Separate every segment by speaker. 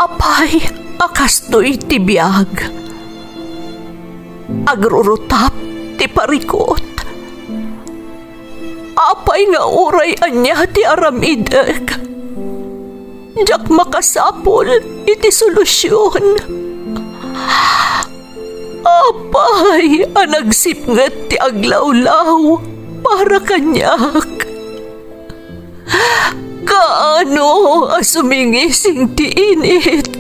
Speaker 1: Apay, akastoy ti biyag. Agrurutap ti parikot. Apay nga uray anya ti aramidek. Jak makasapol iti solusyon. Apay, anagsipnget ti aglawlaw para kanyak. Kaano asumingising ti init.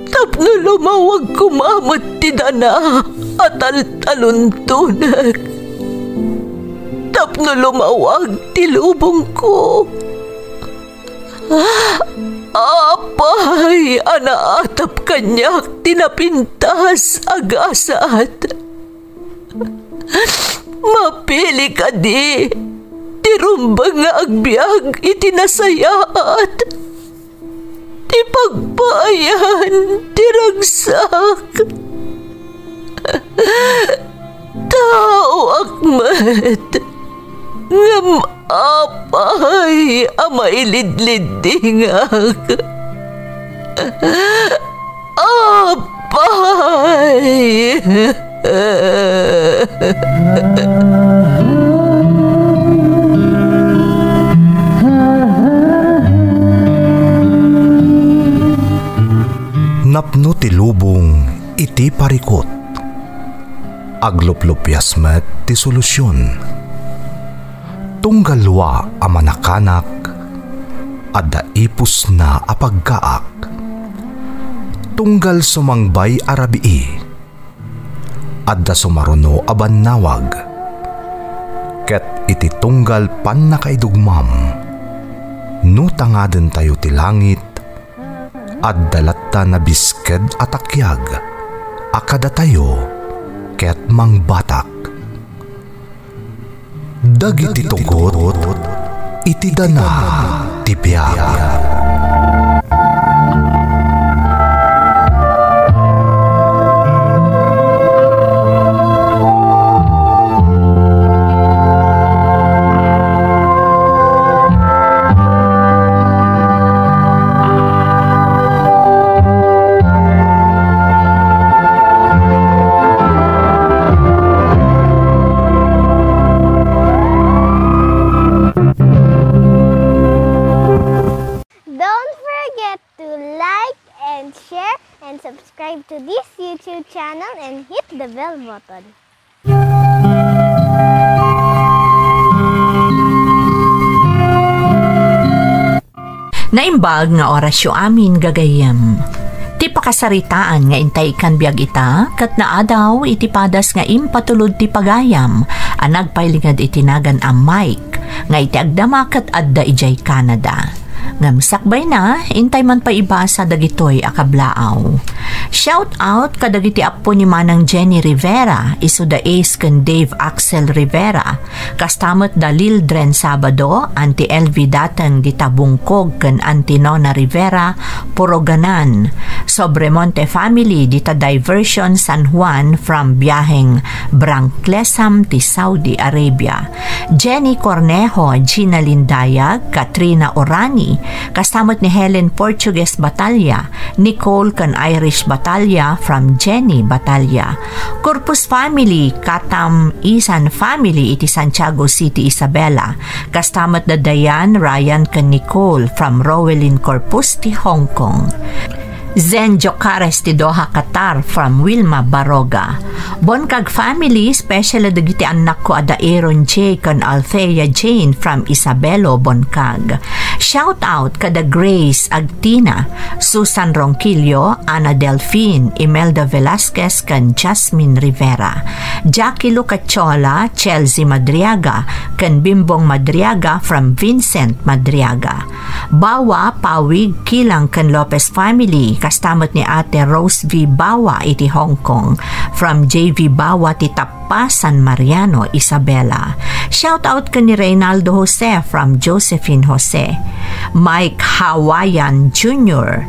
Speaker 1: Tapno lumawag kumamot ti dana at taluntunak. Tapno lumawag ti lubong ko. Apay, anaatap kanyak tinapintas agasat. Mapili ka di, tirumbang nga agbyag itinasayaat. Ti pagpayan, tiragsak. Tao akmat, ngam apay, amailidlidingak. Apay.
Speaker 2: Napno ti lubong iti parikot. Agluplupyas met ti solusyon. Tunggalwa a manakanak adda ipus na apagkaak. Tunggal sumangbay arabii adda sumaruno a bannawag. Ket iti tunggal pan nakaidugmam no tangaden tayo ti langit adda latta na bisked atakyag akada tayo ket mangbatak. Dagiti tugot iti dana ti biag.
Speaker 3: Subscribe to this YouTube channel and hit the bell button.
Speaker 1: Naimbag nga orasyo amin gagayem. Ti pakasaritaan nga intay kan biag ita, kat naadaw iti padas nga impatulod ti pagayam, anagpailingad itinagan ang mic, nga iti agdama kat adda ijay Canada. Ngamsakbay na, intay man pa iba sa dagitoy akablaaw. Shout out kadagiti apo ni Manang Jenny Rivera, iso da ace kan Dave Axel Rivera, kastamot da Lildren Sabado, anti LV datang di Tabungkog kan anti Nona Rivera, Poroganan. Sobremonte family dita diversion San Juan from biyaheng Branclesam ti Saudi Arabia. Jenny Cornejo, Gina Lindayag, Katrina Orani, kastamot ni Helen Portuguese Batalya, Nicole kan Irish Batalya from Jenny Batalya. Corpus family, Katam Isan family iti Santiago City, Isabela, kastamot da Dayan Ryan kan Nicole from Rowelin Corpus ti Hong Kong. Zen Jocares ti Doha, Qatar from Wilma Baroga. Bonkag family, special dagiti anak ko ada Aaron J. kan Althea Jane from Isabelo, Bonkag. Shout out kada Grace Agtina, Susan Ronquillo, Ana Delfin, Imelda Velasquez kan Jasmine Rivera. Jackie Lucachola, Chelsea Madriaga kan Bimbong Madriaga from Vincent Madriaga. Bawa Pawig Kilang kan Lopez family, kastamot ni Ate Rose V. Bawa iti Hong Kong, from JV Bawa ti Tapa, San Mariano, Isabela. Shout out ka ni Reynaldo Jose from Josephine Jose. Mike Hawaiian Jr.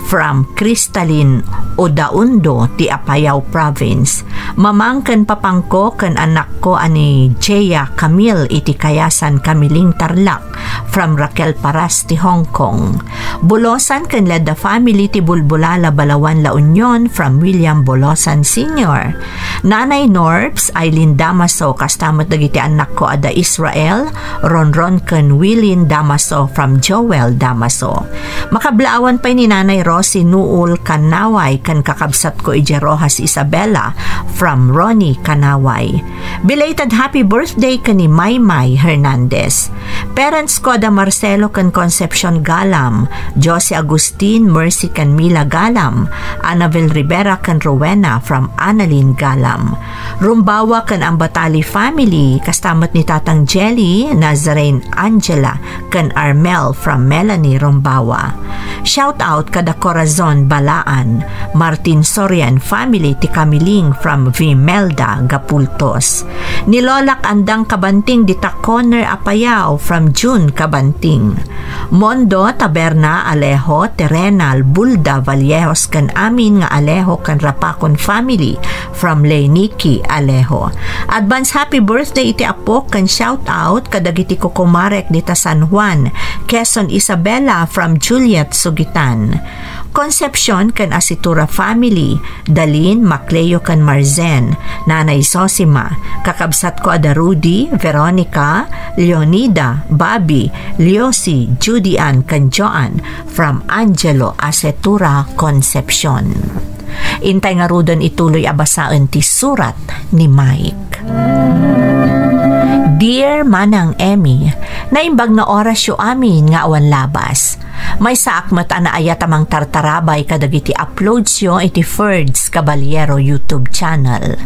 Speaker 1: from Crystalline Odaundo ti Apayao Province. Mamangkan papangko kan anak ko ani Jeya Camille iti Kayasan Kamiling Tarlac from Raquel Paras ti Hong Kong. Bolosan ken led the family ti Bulbulala Balawan La Union from William Bolosan Sr. Nanay Norbs Eileen Damaso kastamot dagiti anak ko ada Israel, Ronron ken Willin Damaso from Joel Damaso. Makablaawan pa ni Nanay Rosie Nuul Kanaway ken kakabsat ko ije Rojas Isabela from Ronnie Kanaway. Belated happy birthday ken ni Maymay Hernandez. Parents ko ada Marcelo ken Concepcion Galam, Josie Agustin, Mercy ken Mila Galam, Annabel Rivera ken Rowena from Annalyn Galam. Rumbawa ken ang Batali family, kastamot ni Tatang Jelly, Nazarene Angela ken Armel from Melanie Rumbawa. Shout out kada Corazon Balaan, Martin Sorian family ti Kamiling from Vimelda Gapultos. Nilolak andang Kabanting di Taconer Apayao from June Kabanting. Mondo Taberna Alejo Terrenal Bulda Vallejos ken amin nga Alejo ken Rapacon family from Leyniki Alejo. Advance happy birthday iti apo ken shout out kadagiti kukumarek dita San Juan, Quezon Isabela from Juliet Sugitan. Concepcion ken Asitura family, Dalin, Macleo ken Marzen, Nanay Sosima, kakabsat ko ada Rudy, Veronica, Leonida, Bobby, Leosi, Judy Ann ken Joan from Angelo Asitura Concepcion. Intay nga rudon ituloy abasaan ti surat ni Mike. Dear Manang Emmy, naimbag na oras yu amin nga awan labas. May saakmat ana ayat amang tartarabay kadagiti uploads yo iti Ferds Caballero YouTube channel.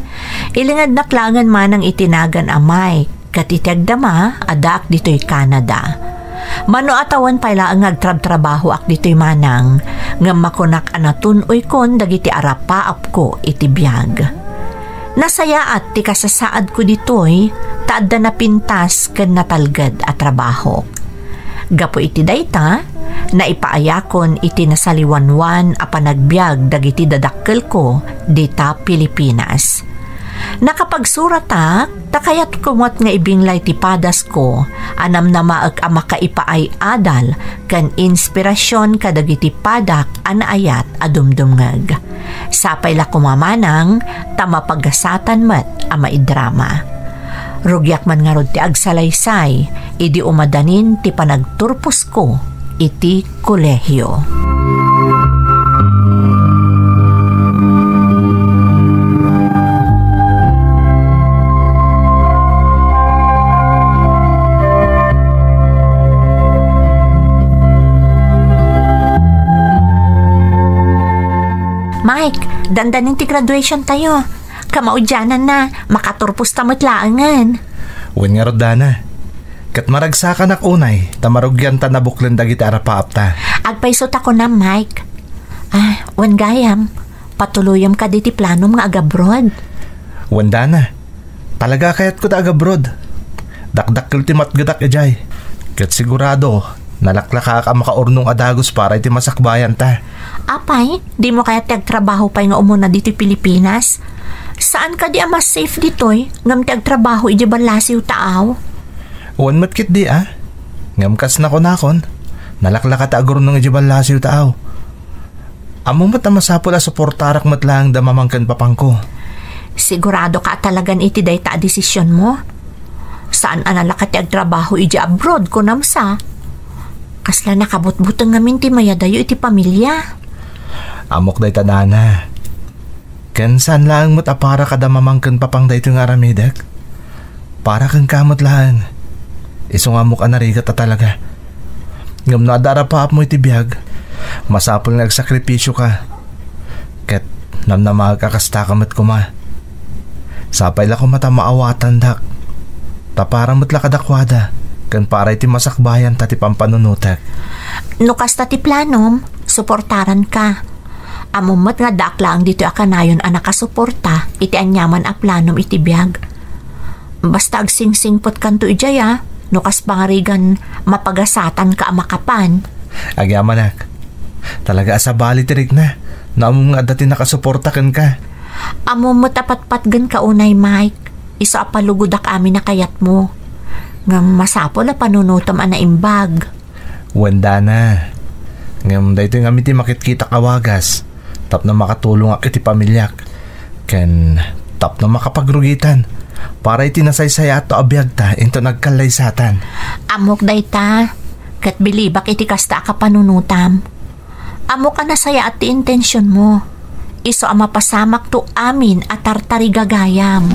Speaker 1: Ilingad naklangan manang itinagan amay, katitagdama adak dito'y Canada. Mano atawan pala ang agtrab-trabaho ak dito'y manang, nga makunak anatun uy kon dagiti arapaap ko iti biyag. Nasaya at ti kasasaad ko dito'y taadda na pintas ken natalgad at trabaho. Gapo iti dayta, naipaayakon iti nasaliwanwan a panagbiag dagiti dadakkel ko dita Pilipinas. Nakapagsurata, takayat kumot nga ibinglay ti padas ko, anam na maag a makaipaay adal, kan inspirasyon kadagiti padak anaayat adumdumngag. Sapay la kumamanang, tamapagasatan met a maidrama. Rugyak man nga rod ti agsalaysay, idi umadanin ti panagturpos ko, iti kolehyo. Mike, dandanin ti graduation tayo. Kamaudyanan na, makaturpos tamot laangan.
Speaker 2: Wen nga Rodana, kat maragsakan ak unay, tamarugyan ta na buklan dagiti arapaap ta.
Speaker 1: Agpaisot ako na, Mike. Wen gayam, patuluyam ka diti planom nga agabroad.
Speaker 2: Wen Dana, talaga kayat ko ta agabroad. Dakdakkel ti matgadak ejay. Kat sigurado, nalaklaka ka makaurnong adagos para iti masakbayan ta.
Speaker 1: Apay, di mo kaya tagtrabaho pa nga umuna dito Pilipinas? Saan ka di mas safe dito'y? Ngam tagtrabaho iji balasiw taaw?
Speaker 2: Wan matkit di Ngamkas na ko nakon. Nalaklaka ta agurnong iji balasiw taaw. Amo mat na masapol a suportarak matlang damamangkan papangko.
Speaker 1: Sigurado ka talagan iti day ta desisyon mo? Saan analaka tagtrabaho iji abroad ko namsa? Kasla nakabutbutang ngamin ti mayadayo iti pamilya.
Speaker 2: Amok day tadana. Ken saan lang mo't apara kada mamangkan papang day ito nga ramidak? Para kang kamot lang. Isong amok anarigat ta talaga. Ngam na adara paap mo iti biyag. Masapol nga nagsakripisyo ka. Ket nam na magkakasta kamat kuma. Sapay la ko mata maawatan dak. Taparang mo't lakadakwada. Kan para iti masakbayan tati pampanunutak.
Speaker 1: Nukas tati planom, suportaran ka. Amumot nga daklang dito akanayon a nakasuporta, iti anyaman a planom iti biyag. Basta agsingsingpot kanto ijaya, nukas pangarigan mapagasatan ka amakapan.
Speaker 2: Agyamanak, talaga asabali tirik na, naamong nga dati nakasuporta kan ka.
Speaker 1: Amumot apatpatgan ka unay, Mike. Isa apalugudak amin na kayat mo. Nga masapol a panunutom a naimbag.
Speaker 2: Wanda na. Ngam dahito yung amiti makitkita kawagas. Tap na makatulong ak iti pamilyak. Ken tap na makapagrugitan. Para iti nasaysaya ato abiyag ta into nagkalaysatan.
Speaker 1: Amok dayta, kat bilibak iti kasta ka panunutam. Amok ka nasaya at ti intensyon mo. Iso ang mapasamak to amin at tartari gagayam.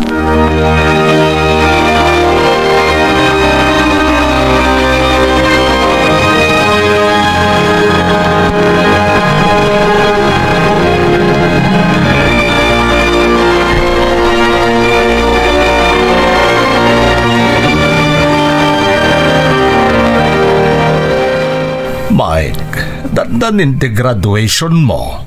Speaker 4: Mike, dandanin ti graduation mo.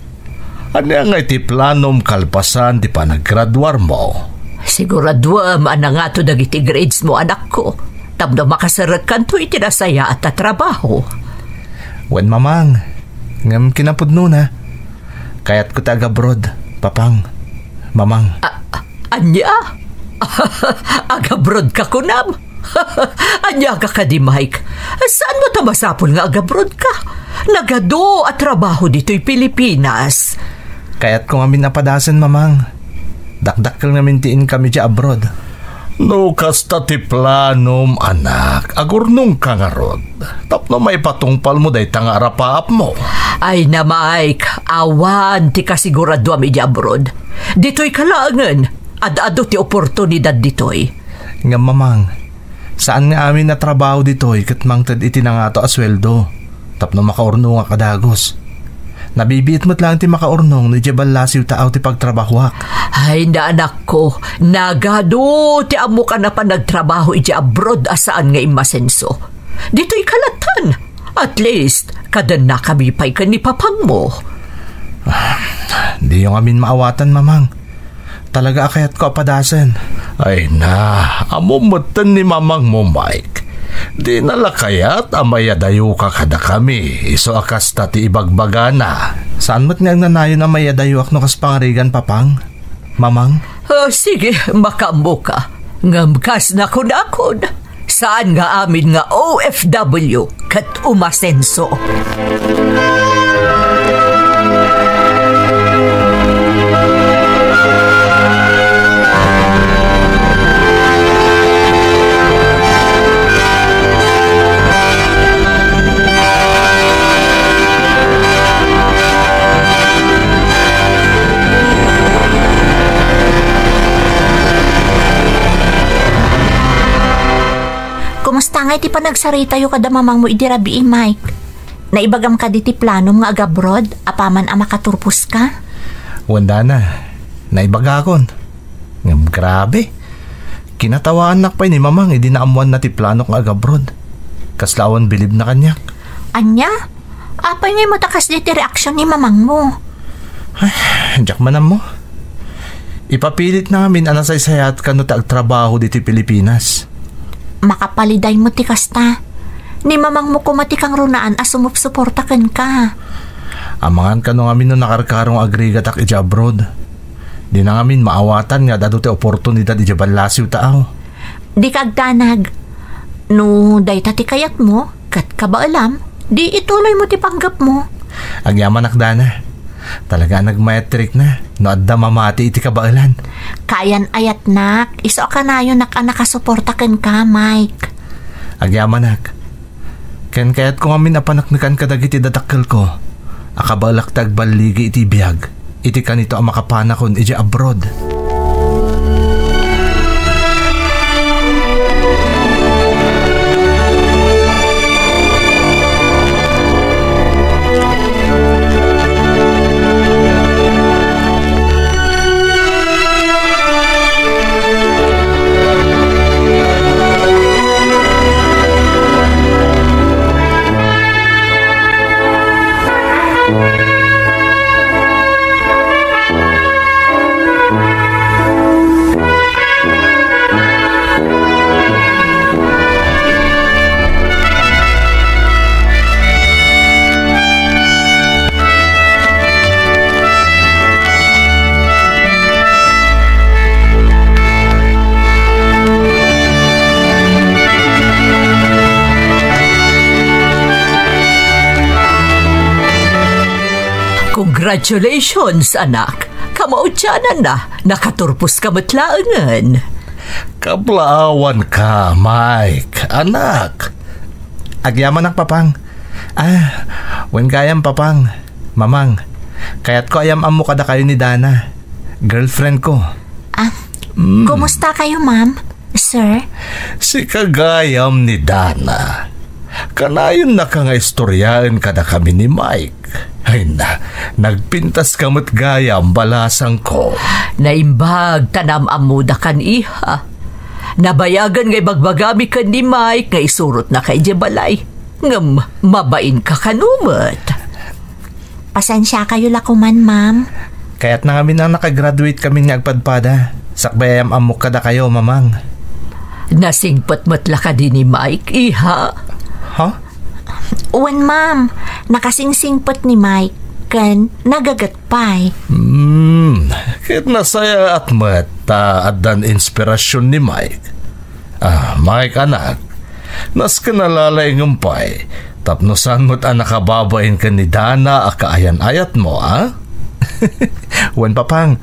Speaker 4: Ano nga iti planom kalpasan ti panaggraduar mo?
Speaker 1: Siguraduam ana nga to dagiti grades mo anak ko. Tapno makasarakan to iti nasaya at tatrabaho.
Speaker 2: Wen mamang, ngam kinapudno na. Kayat ko taga-abroad, papang, mamang.
Speaker 1: Anya? Agabrod ka kunam? Anya ka di Mike? Saan mo tamasapol nga agabrod ka? Nagado at trabaho dito'y Pilipinas.
Speaker 2: Kayat ko ngamin napadasan, mamang. Dakdakkel ngamin tiin kami dya abroad.
Speaker 4: No kasta ti planom anak, agurnong ka nga rod. Tapno may patungpal mo day tanga arapaap mo.
Speaker 1: Ay na Mike, awan ti kasigurado ami di abroad. Dito'y kalangan, ad-ado ti oportunidad dito'y.
Speaker 2: Nga mamang, saan nga amin na trabaho dito'y katmangtad iti na nga to asweldo. Tapno makaurno nga kadagos. Nabibiit mo't lang ti makaurnong no jebal lasiw taaw ti pagtrabahwak.
Speaker 1: Ay na anak ko, nagado ti amo ka na pa nagtrabaho iti abroad asaan nga imasenso. Dito'y kalatan. At least, kada na kami pa'y ka ni papang mo.
Speaker 2: Di yung amin maawatan, mamang. Talaga akayat ko apadasan.
Speaker 4: Ay na, amumutan ni mamang mo Mike. Di nalakayat amayadayo ka kada kami. Iso akas tati ibagbagana.
Speaker 2: Saan mo't nga nanayo na mayadayo ak no kas pangarigan, papang? Mamang?
Speaker 1: Sige, makambo ka. Ngamkas na kunakon. Saan nga amin nga OFW kat umasenso. Kumusta nga iti panagsarita yu kada mamang mo idirabi Mike? Naibagam ka diti planom nga agabroad, apaman ang makaturpos ka?
Speaker 2: Wanda na, naibaga akon. Grabe. Kinatawaan nak pa ni mamang, hindi naamuan na ti plano nga agabroad. Kaslawan bilib na kanyak.
Speaker 1: Anya? Apay ngay matakas diti reaksyon ni mamang mo.
Speaker 2: Ay, jak manam mo. Ipapilit namin anasaysayat ka no tagtrabaho diti Pilipinas.
Speaker 1: Makapaliday mo ti kasta. Ni mamang mo kumati kang runaan asumupsuportakan ka.
Speaker 2: Amangan ka no ngamin no nakarkarong agrigat ak ija abroad. Di na ngamin maawatan nga dado ti oportunidad ija balasiw taaw.
Speaker 1: Di kagdanag. No, dayta ti kayat mo, kat kabaalam, di ituloy mo ti panggap mo.
Speaker 2: Agyaman akdana. Talaga nagmayatrik na. No adda mamati iti kabaalan.
Speaker 1: Kayan ayat nak. Iso ka na yun nakasuportakan ka, Mike.
Speaker 2: Agyaman nak. Ken kayat ko ngamin napanaknakan kadag iti dadakkel ko. Akabalak tagbaligi iti biyag. Iti kanito ang makapanakon iti abroad.
Speaker 1: Congratulations, anak. Kamaudyanan na, nakaturpos ka matlaangan.
Speaker 4: Kablaawan ka, Mike. Anak.
Speaker 2: Agyaman ang papang. Wen kayam papang. Mamang, kaya't ko ayam amo kada kayo ni Dana. Girlfriend ko.
Speaker 3: Kumusta kayo, ma'am? Sir?
Speaker 4: Si kagayam ni Dana. Kanayon na ka nga istoryaan kada kami ni Mike. Ay na, nagpintas kamot gayam balasang ko.
Speaker 1: Naimbag tanam amuda kan iha. Nabayagan ngay bagbagami kan ni Mike nga isurot na kay Jebalay. Ngam, mabain ka kanumat.
Speaker 3: Pasensya kayo lakuman, ma'am.
Speaker 2: Kaya't na kami na nakagraduate kami nga agpadpada. Sakbayam amok kada kayo, mamang.
Speaker 1: Nasingpat matla ka din ni Mike, iha.
Speaker 2: Ha?
Speaker 3: Uwan, ma'am. Nakasingsingpot ni Mike. Kan nagagatpay.
Speaker 4: Kahit nasaya at mata at dan inspirasyon ni Mike. Mike, anak. Nas ka nalalay ngumpay. Tapnosan mo't nakababain ka ni Dana akaayan-ayat mo,
Speaker 2: Wan papang.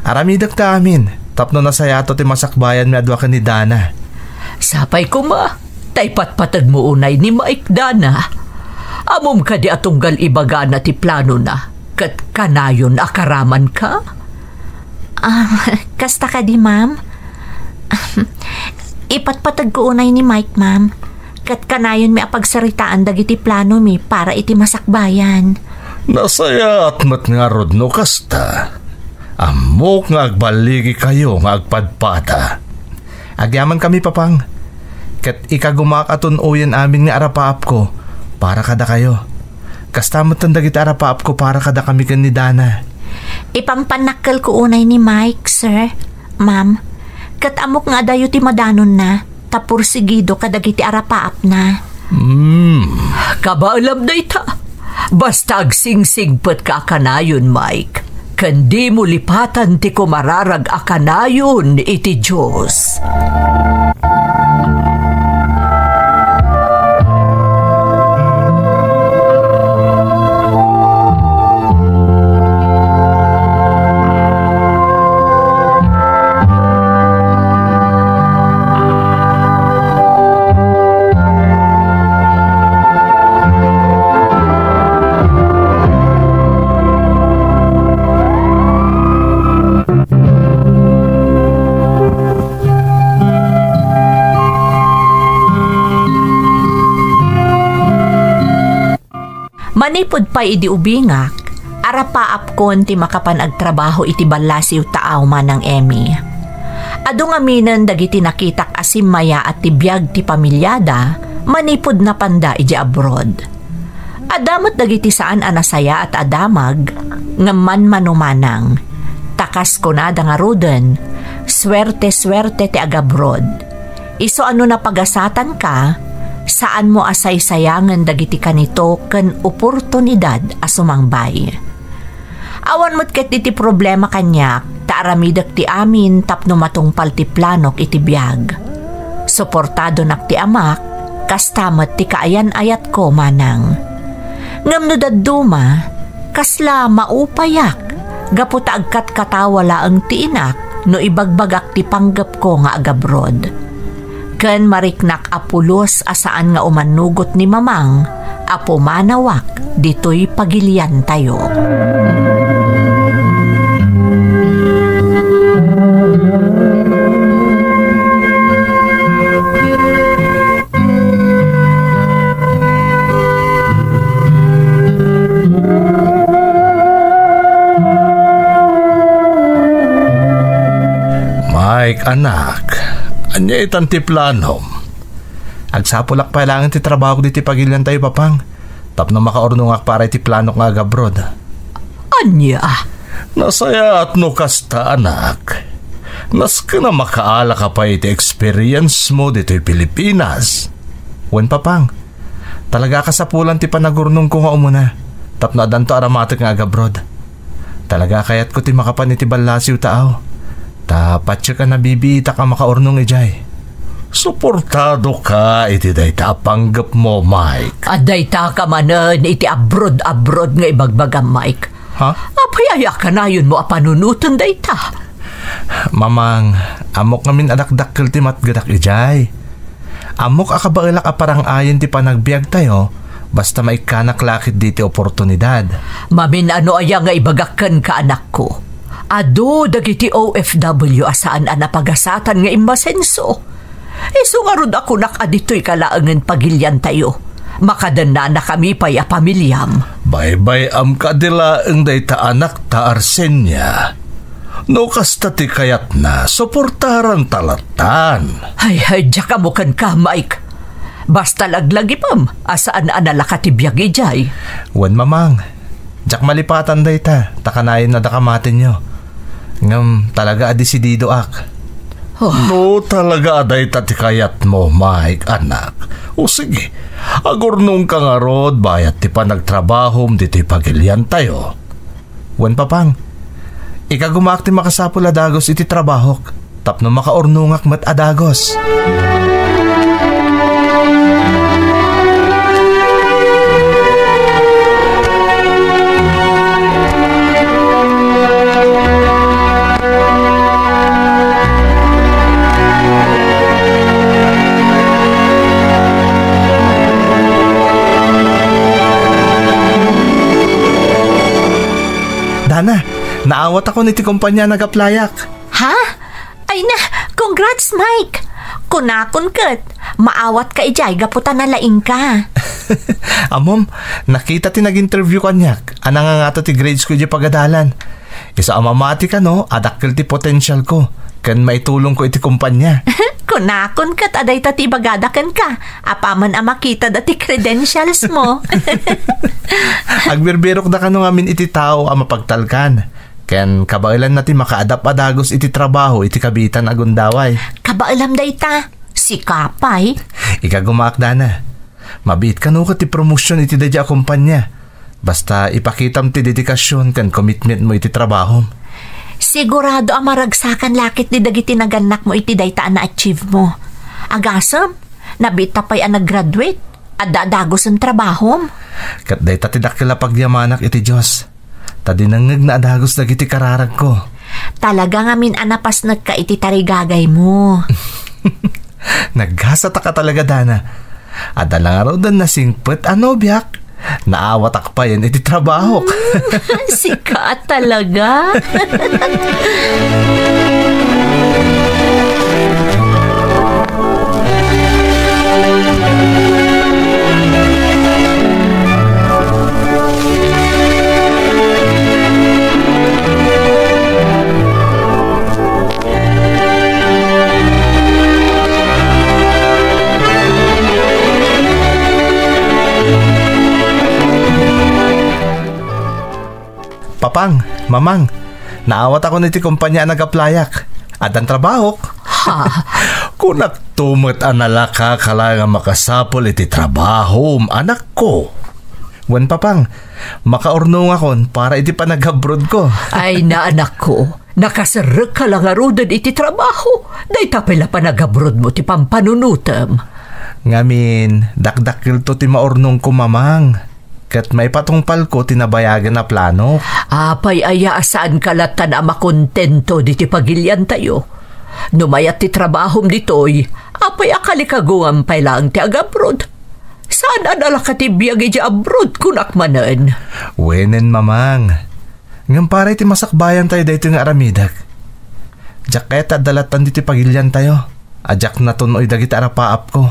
Speaker 2: Aramidak ta amin. Tapno nasaya to ti masakbayan mi adwa ka ni Dana.
Speaker 1: Sapay ko ma. Taypat-patag mo unay ni Mike, Dana. Amom ka di atunggal ibaga na ti plano na. Kat kanayon akaraman ka?
Speaker 3: Kasta ka di, ma'am? Ipatpatag ko unay ni Mike, ma'am. Kat kanayon mi apagsaritaan dagiti plano mi para iti masakbayan.
Speaker 4: Nasaya at mat nga rod no kasta. Amok nga agbaligi kayo nga agpadpada.
Speaker 2: Agyaman kami, papang. Kat ikagumakatunuyan amin nga arapaap ko para kada kayo. Kastamot ang dagiti arapaap ko para kada kami kan ni Dana.
Speaker 3: Ipampanakkel ko unay ni Mike, sir. Ma'am, kat amok nga dayo ti madanon na. Tapursigido kadagiti arapaap na.
Speaker 1: Kabaalam na ita. Basta agsingsingpet ka akanayon, Mike. Kandi mo lipatan ti kumararag akanayon iti Diyos. Manipod pa idi ubingak, arapaap kon ti makapan agtrabaho iti balasiw taaw manang Emmy. Adu nga minan dagiti nakitak asimmaya at tibiyag ti pamilyada, manipod na panda iti abroad. Adamot dagiti saan anasaya at adamag, ngaman manumanang. Takas ko na da nga roden, swerte-swerte ti agabroad. Iso ano na pagasatan ka, saan mo asay sayangan dagiti kanito ken oportunidad asumangbay. Awan mo't ket iti problema kanyak, taaramidak ti amin tapno matungpal ti planok iti biag. Suportado nak ti amak, kastamat ti kaayan-ayat ko manang. Ngam no dadduma, kasla maupayak, gaputa agkat katawala ang ti inak no ibagbagak ti panggap ko nga agabrod. Ken mariknak apulos asaan nga umanugot ni mamang, apo manawak, dito'y pagilian tayo.
Speaker 4: Mike, anak. Anya itan ti planom.
Speaker 2: Agsapulak pa lang ti trabaho di ti pagilian tayo, papang. Tapno makaornungak para iti plano nga agabrod.
Speaker 1: Anya?
Speaker 4: Nasaya at no kasta, anak. Nas ka na makaala ka pa iti experience mo dito'y Pilipinas.
Speaker 2: Wen, papang. Talaga kasapulan ti panagurnong ko nga umuna. Tapno adanto aramatik nga agabrod. Talaga kayat ko ti makapan iti balasiw taaw. Tapat siya ka nabibita ka makaurnong ijay.
Speaker 4: Suportado ka iti dayta panggap mo, Mike.
Speaker 1: At dayta ka manan iti abroad nga ibagbagam, Mike.
Speaker 2: Ha?
Speaker 1: Apayaya ka na yun mo apanunutan dayta.
Speaker 2: Mamang, amok ngamin adakdakkel ti matgadak ijay. Amok akabailak aparang ayon ti panagbiag tayo, basta maikanak lakit diti oportunidad.
Speaker 1: Mamin ano aya nga ibagakan ka anak ko. Ado dagiti OFW asaan ana pagasatan nga imbasenso. Isungarod ako nakadito'y kalaangan pagilyan tayo. Makadana na kami pa'y pamilyam.
Speaker 4: Bye-bye am kadila ang dayta anak ta Arsenia. No kasta ti kayat na, suportaran talatan.
Speaker 1: Ay, diya mo kan ka, Mike. Basta laglagi pam, asaan analaka ti biyag ijay.
Speaker 2: Wan mamang, jak malipatan dayta, takanayin na dakamatin nyo. Ngam talaga adisidido ak.
Speaker 4: No talaga aday ti kayat mo, Mike, anak. O sige, agurnong ka nga rod, bayat ti pa nagtrabahom dito'y pagilyan tayo.
Speaker 2: Wan papang, ika gumaak ti makasapul adagos iti trabahok, tapno makaornungak mat adagos. Dana, naawat ako niti kumpanya nagaplayak.
Speaker 3: Ha? Ay na, congrats Mike. Kunakon kat, maawat ka ijay, gaputan na laing ka.
Speaker 2: Amom, nakita ti nag-interview kanyak. Anang nga to ti grades ko di pagadalan. Isa amamati ka no, adakkel ti potential ko. Kan maitulong ko iti kumpanya.
Speaker 3: Kunakon kat, aday tati bagadakan ka. Apaman makita dati credentials mo.
Speaker 2: Agbirbirok da ka no ngamin iti tao ang mapagtalkan. Ken kabailan natin makaadap adagos iti trabaho iti kabitan agundaway.
Speaker 3: Kabailam dayta, si Kapay.
Speaker 2: Ika gumaakda na. Mabiit ka no ka ti promotion iti dadya kumpanya. Basta ipakitam ti dedikasyon kan commitment mo iti trabaho.
Speaker 3: Sigurado ang maragsakan lakit ni dagiti naganak mo iti dayta na achieve mo. Agasam, nabita pa'y ang nag-graduate at dadagos ang trabaho.
Speaker 2: Kat dayta ti dakila pagyamanak iti Diyos. Tadi nangag na adagos dagiti kararag ko.
Speaker 3: Talaga nga min anapas nagka iti tarigagay mo.
Speaker 2: Naghasata ka talaga, Dana. Adalang araw dan nasingpet ano biyak. Naawatak pa yan iti trabaho.
Speaker 3: Sikat talaga.
Speaker 2: Papang, mamang, naawat ako niti kumpanya nagaplayak. At ang trabaho.
Speaker 1: Ha?
Speaker 4: Kung nagtumot analaka kala nga makasapol iti trabaho, anak ko.
Speaker 2: Wan papang, makaurnong akon para iti panag-abroad ko.
Speaker 1: Ay na anak ko, nakasarag ka lang arudan iti trabaho. Day tapila pa nag-abroad mo ti pampanunutam.
Speaker 2: Ngamin, dakdakil to ti maurnong ko mamang. Kat may patungpal ko tinabayagan na plano.
Speaker 1: Apay aya saan kalatan na makontento di ti pagilyan tayo. Numayat ti trabahom ditoy, apay akalikagungam pay lang ti agabrod. Saan adala ka ti biyagi di abroad kunak manan?
Speaker 2: Wenen mamang. Ngam pare ti masakbayan tayo dito nga aramidak. Jaket at dalatan di ti pagilyan tayo. Ajak na tunoy dagiti arapaap ko.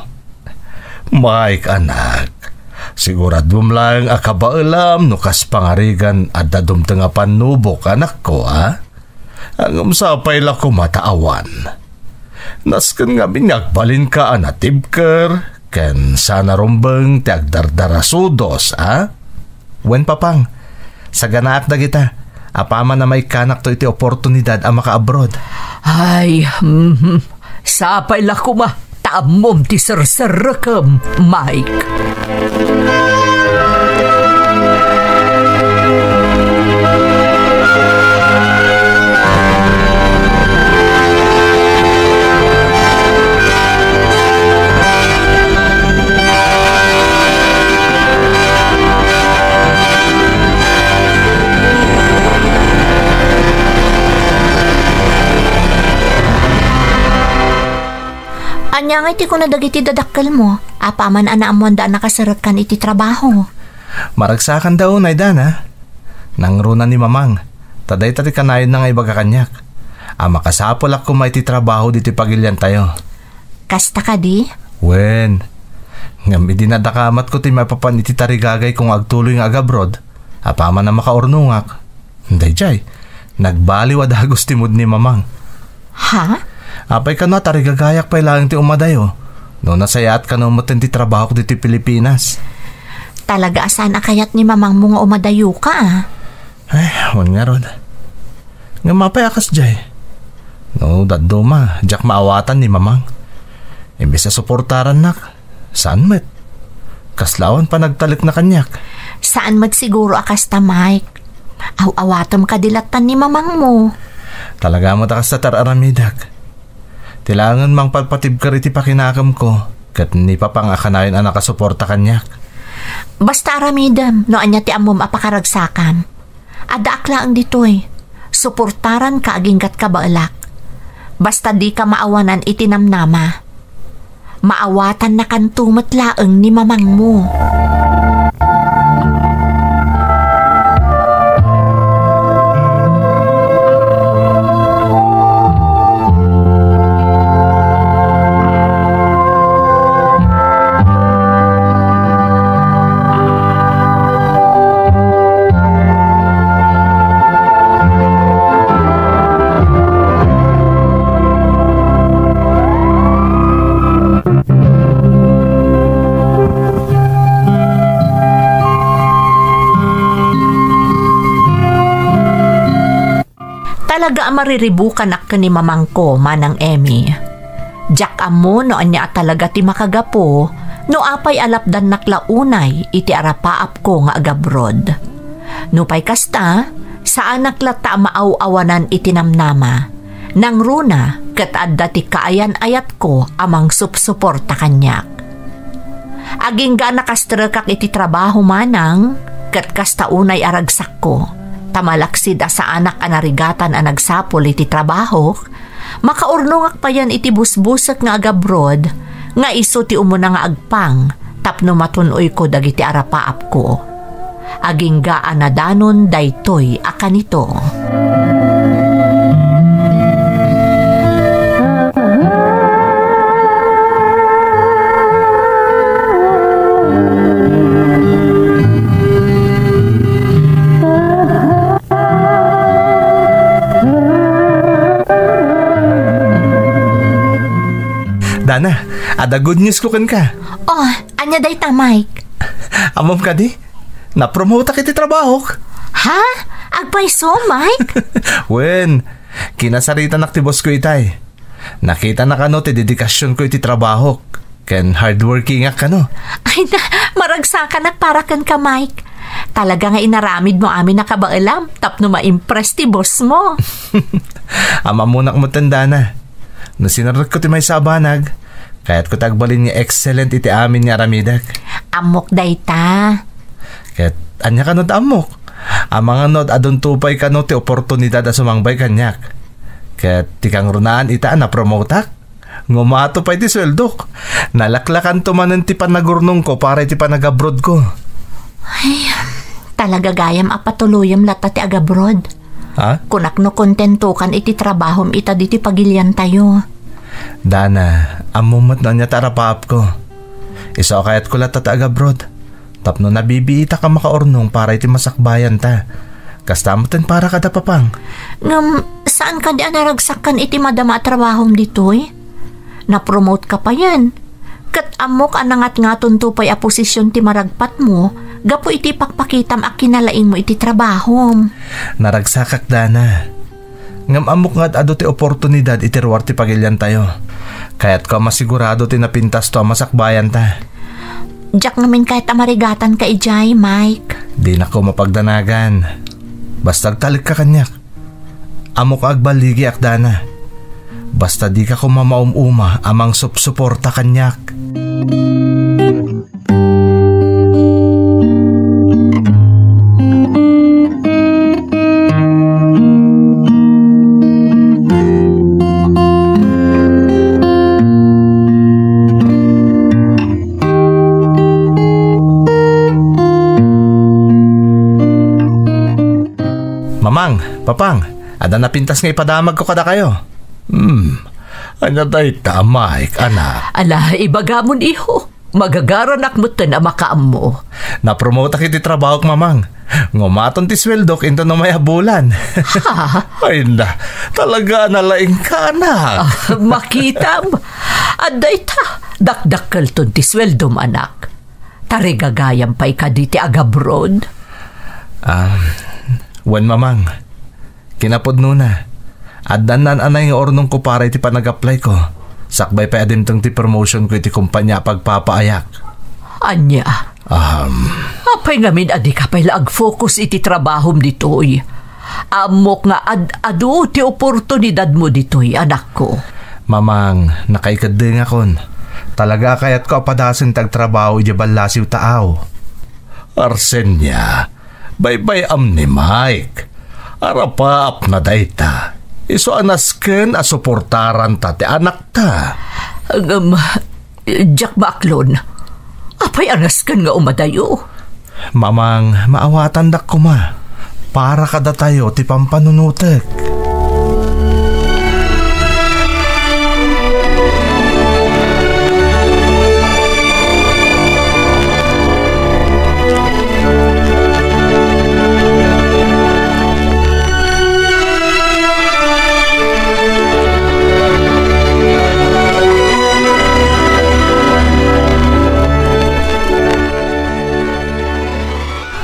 Speaker 4: Mike, anak. Siguradum lang akabailam no kas pangarigan at dadum nga panubok anak ko, ha? Ang umsapay la ko mataawan. Nasken nga binyagbalin ka anatibker, ken sana rumbeng ti agdardarasudos, ha?
Speaker 2: Wen papang, sa ganaak da kita, apaman na may kanak to iti oportunidad ang maka-abroad.
Speaker 1: Ay, sapay la ko ma. Tamom ti serserekam, Mike.
Speaker 3: Anya nga iti ko na dagiti dadakkel mo. Apaman anaamon da nakasarat kan iti trabaho.
Speaker 2: Maragsakan daw na Dana. Nangruna ni Mamang. Taday tati kanayon na nga ibaga kanyak. Makasapol ako may ti trabaho diti pagilyan tayo.
Speaker 3: Kasta ka di?
Speaker 2: Wen. Ngam idinadakamat ko ti mapapan iti tarigagay kung agtuloy nga agabroad. Apaman na makaurnungak. Day jay. Nagbaliw adagos timod ni Mamang.
Speaker 3: Ha?
Speaker 2: Apay ka na tarigagayak pa'y lang ti umadayo. No nasayat ka na umutin ti trabaho ko diti Pilipinas.
Speaker 3: Talaga asan akayat ni Mamang mo nga umadayo ka
Speaker 2: Ay, huwag nga rod. Nga mapay akas jay. No, daduma, jak maawatan ni Mamang. Imbis sa suportaran nak, saan met? Kaslawan pa nagtalik na kanyak.
Speaker 3: Saan magsiguro akas ta, Mike? Aw-awatom kadilatan ni Mamang mo.
Speaker 2: Talaga mo takas sa tararamidak. Tilangan mang palpatib ka riti pakinakam ko, kat ni pa pang akanayon ang nakasuporta kanyak.
Speaker 3: Basta aramidam, no anya ti amom apakaragsakan. Ada aklaan ditoy. Suportaran ka aginggat ka baalak. Basta di ka maawanan itinamnama. Maawatan na kantumat laeng ni Mamang mo.
Speaker 1: Talaga mariribukan ak ni Mamang ko, Manang Emmy. Jak amo no anya talaga ti makagapo, no apay alapdan naklaunay iti arapaap ko nga agabrod. No pay kasta, saan naklata maaw-awanan iti namnama, nang runa kat adda ti kaayan ayat ko amang supsuporta kanyak. Aging ga nakastrekak iti trabaho manang, kat kasta unay aragsak ko. Tamalaksid sa anak anarigatan ang nagsapol iti trabaho, makaurnungak pa yan iti busbusak nga agabrod, nga iso ti umuna nga agpang, tapno matunoy ko dagiti arapaap ko. Aging gaan na danon daytoy akanito.
Speaker 2: Dana, ada good news ko kan ka.
Speaker 3: Oh, anya day ta, Mike?
Speaker 2: Amom ka di? Na-promote ka iti trabaho.
Speaker 3: Ha? Agpaiso, Mike?
Speaker 2: Wen, kinasarita nak ti boss ko itay. Nakita na kano ti dedikasyon ko iti trabaho. Ken hardworking ak kano.
Speaker 3: Ay na, maragsakan at parakan ka, Mike. Talaga nga inaramid mo amin nakabaalam, tapno ma-impress ti boss mo.
Speaker 2: Amamunak mo tanda na. No sinarot ko ti may sabanag, kaya't ko tagbalin nga excellent iti amin nga aramidak.
Speaker 3: Amok day ta.
Speaker 2: Kaya't anya ka no amok. Ang mga nod adon tupay ka no ti oportunidad na sumangbay kanyak. Kaya't ti kang runaan ita na promotak. Ngumato pa iti sweldok. Nalaklakan tumanan ti panagurnong ko para iti panagabroad ko.
Speaker 3: Ay, talaga gayam apatuluyam lata ti agabrod.
Speaker 2: Ha?
Speaker 3: Kunak no kontento kan iti trabahom ita diti pagilyan tayo.
Speaker 2: Dana, amumat na niya tarapaap ko. Isa kayat ko latat agabrod. Tapno nabibiita ka makaurnong para iti masakbayan ta. Kastamutin para kada papang.
Speaker 3: Ngam, saan ka di anaragsakan iti madama trabahom ditoy? Na-promote ka pa yan. Kat amok anangat nga tuntupay a posisyon ti maragpat mo, gapo iti pakpakitam a kinalaing mo iti trabahom.
Speaker 2: Naragsakak Dana. Ngam amok nga ado ti oportunidad iti ruwar ti pagilyan tayo. Kaya't ko masigurado ti napintas to masakbayan ta.
Speaker 3: Diyak namin kahit amarigatan ka ijay, Mike.
Speaker 2: Di na ko mapagdanagan. Basta talik ka kanyak. Amok agbaligi ak Dana. Basta di ka ko mamaumuma amang supsuporta kanyak. Mamang, papang, ada napintas nga ipadamag ko kada kayo.
Speaker 4: Anya dayta, Mike, anak.
Speaker 1: Ala, ibagamon iho. Magagaranak mo na makaam mo.
Speaker 2: Napromote kiti trabaho k mamang. Ngumaton ti sweldok into no may habulan.
Speaker 4: Ay na, talaga nalaing ka, anak.
Speaker 1: Makita mo. Aday ta, dakdakkel ton ti sweldom anak. Tarigagayam pa'y ka di ti agabroad.
Speaker 2: Wen mamang, kinapod nuna. Addan nan anay nga ornong ko para iti panag-apply ko. Sakbay pa adim tong ti promotion ko iti kumpanya pagpapaayak.
Speaker 1: Anya? Apay ngamin adi ka pa'y laag-focus iti trabahom ditoy. Amok nga adu ti oportunidad mo ditoy, anak ko.
Speaker 2: Mamang, nakaikading akon. Talaga kayat ko apadasin tagtrabaho iti balasiw taaw.
Speaker 4: Arsenya, bye-bye am ni Mike. Arapaap na dayta. Iso anasken a suportaran ta ti anak ta.
Speaker 1: Jack Backlon, apay anasken nga umadayo?
Speaker 2: Mamang, maawatan dak ko ma. Para kada tayo ti pampanunutek.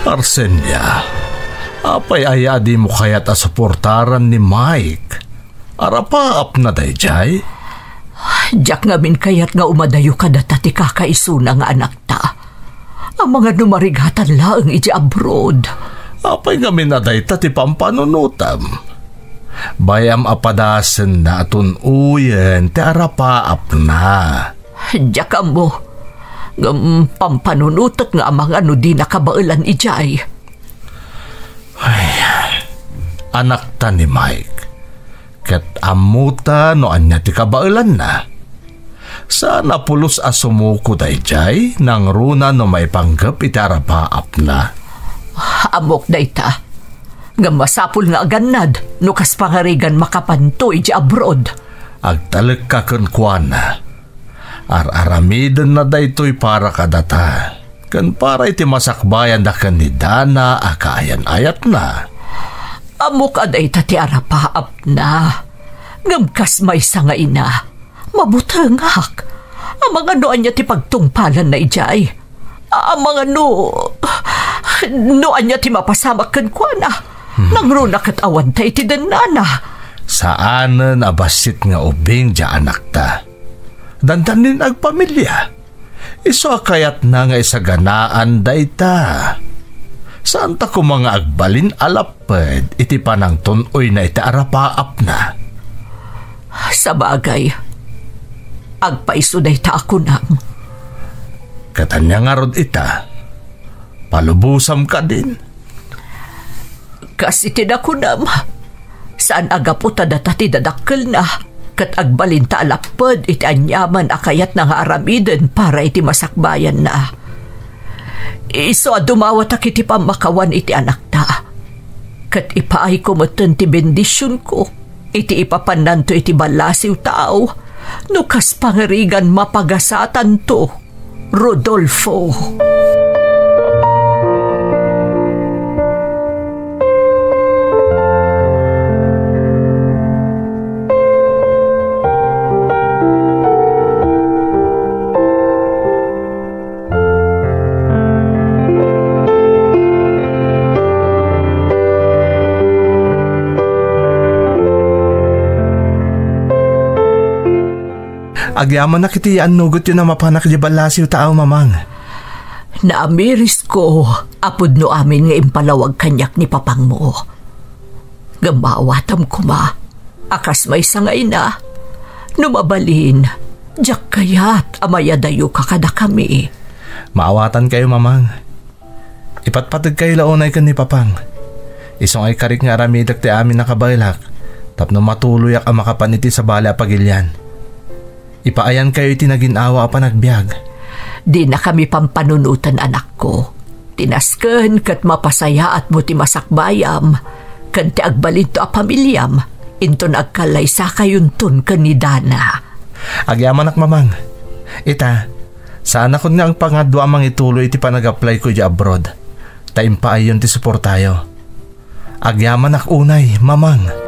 Speaker 4: Arsenya, apay ayadi mo kayat a suportaran ni Mike. Arapaap na dayjay?
Speaker 1: Jack ngamin kayat nga umadayo ka data ti kakaisuna nga anak ta. Ang mga numarigatan lang iti abroad.
Speaker 4: Apay ngamin na dayta ti pampanunutam. Bayam apadasen na atun uyen ti arapaap na.
Speaker 1: Jack mo. Pampanunutot nga amang ano di nakabailan ijay.
Speaker 4: Ay, anak ta ni Mike. Ket amuta no anya ti kabailan na. Sana pulos asumuko dayjay nang runa no may panggap iti arapaap na.
Speaker 1: Amok dayta. Nga masapul nga aganad no kas pangarigan makapanto iti abroad.
Speaker 4: Agtalag ka kunkwana. Ar-aramiden na daytoy para kadata. Kan para iti masakbayan da kanidana akayan ayat na.
Speaker 1: Amok aday ti arapaap na. Ngamkas may nga ina. Mabutangak. Ang mga noan niya ti pagtungpalan na ijay. Ang mga noan niya ti mapasamak kan kwa na. Nangrunak at awan tayo ti danana.
Speaker 4: Saanan abasit nga ubing dya anak ta. Dandanin ag pamilya. Iso kayat na nga isaganaan dayta. Saan ta ko mga agbalin alapad iti panang tunoy na iti arapaap na.
Speaker 1: Sa bagay, agpaiso dayta ako nang.
Speaker 4: Katanya nga rod ita, palubusam ka din.
Speaker 1: Kasi tinakunam, saan agaputa datati dadakkel na. Kat agbalin ta alapad iti anyaman akayat na nga aramiden para iti masakbayan na. Iso dumawat ak iti pamakawan iti anak ta. Kat ipaay ko matan ti bendisyon ko. Iti ipapananto iti balasiw tao. Nukas pangarigan mapagasatan to. Rodolfo.
Speaker 2: Agyaman na kiti anugot yun na mapanak di balasiw tao mamang.
Speaker 1: Naamiris ko, apod no amin nga impalawag kanyak ni papang mo. Gamawatam ko ma, akas may sangay na. Numabalin, jak kayat amayadayo kakada kami.
Speaker 2: Maawatan kayo mamang. Ipatpatag kayo launay kan ni papang. Isong ay karik nga aramidak ti amin nakabailak. Tapno matuloy ang makapaniti sa bala pagilyan. Ipaayan kayo itinaginawa pa nagbiag.
Speaker 1: Di na kami pampanunutan anak ko. Tinasken kat mapasaya at mo ti masakbayam. kan ti agbalin to a pamilyam, into nagkalay sa kayunton ka ni Dana.
Speaker 2: Agyaman ak mamang. Ita, sana kun nga ang pangadwa amang ituloy iti panag-apply ko di abroad. Taim pa ayon ti support tayo. Agyaman ak unay, mamang.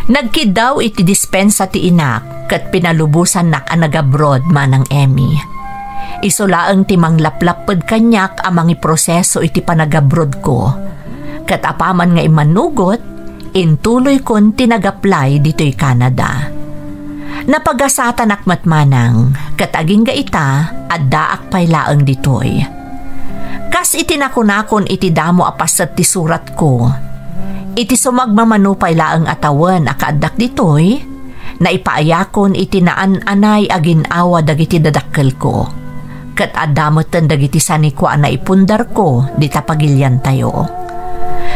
Speaker 1: Nagkidaw iti dispensa ti inak kat pinalubusan nak ang nag-abroad manang Emmy. Isulaang ti manglaplapod kanyak amang iproseso iti panag-abroad ko. Kat apaman nga imanugot, intuloy kon tinag-apply dito'y Canada. Napagasatan ak matmanang, kat aging gaita at daak pay laang dito'y. Kas itinakunakon iti damo apasat ti surat ko, iti sumagmamanupay laang atawan akaadak ditoy, na ipaayakon iti naan-anay aginawa dagiti dadakkel ko. Kat adamoten dagiti sanikwa na ipundar ko di tapagilyan tayo.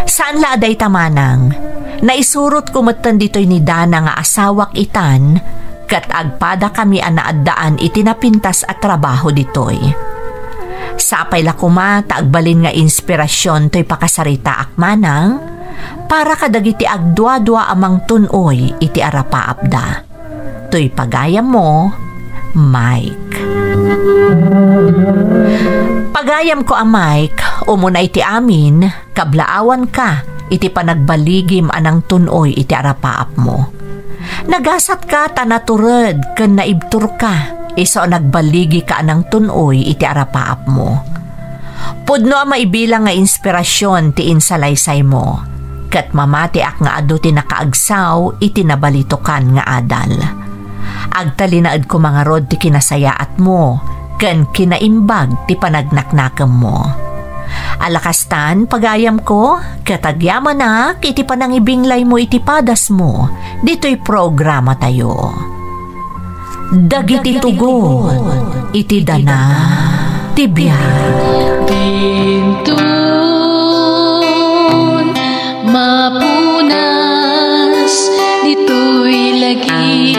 Speaker 1: Saan la aday tamanang, naisurot ko matan ditoy ni Dana nga asawak itan, kat agpada kami anaaddaan iti napintas at trabaho ditoy. Sapay la kuma taagbalin nga inspirasyon to'y pakasarita akmanang, para kadagiti agdwa-dwa amang tunoy iti arapaapda. To'y pagayam mo, Mike. Pagayam ko Mike, umuna iti amin, kablaawan ka, iti panagbaligim anang tunoy iti arapaap mo. Nagasat ka tanaturad, ken naibtur ka, iso nagbaligi ka anang tunoy iti arapaap mo. Pudno ang maibilang nga inspirasyon ti insalaysay mo. Kat mamati ak nga adu ti nakaagsaw iti nabalitokan nga adal. Agtalinaad ko mga rod ti kinasayaat mo, ken kinaimbag ti panagnaknakam mo. Alakastan pagayam ko, katagyaman na iti panangibinglay mo iti padas mo, dito'y programa tayo. Dagiti tugon, iti dana, tibiyay.
Speaker 5: Mapunas dito'y lagi.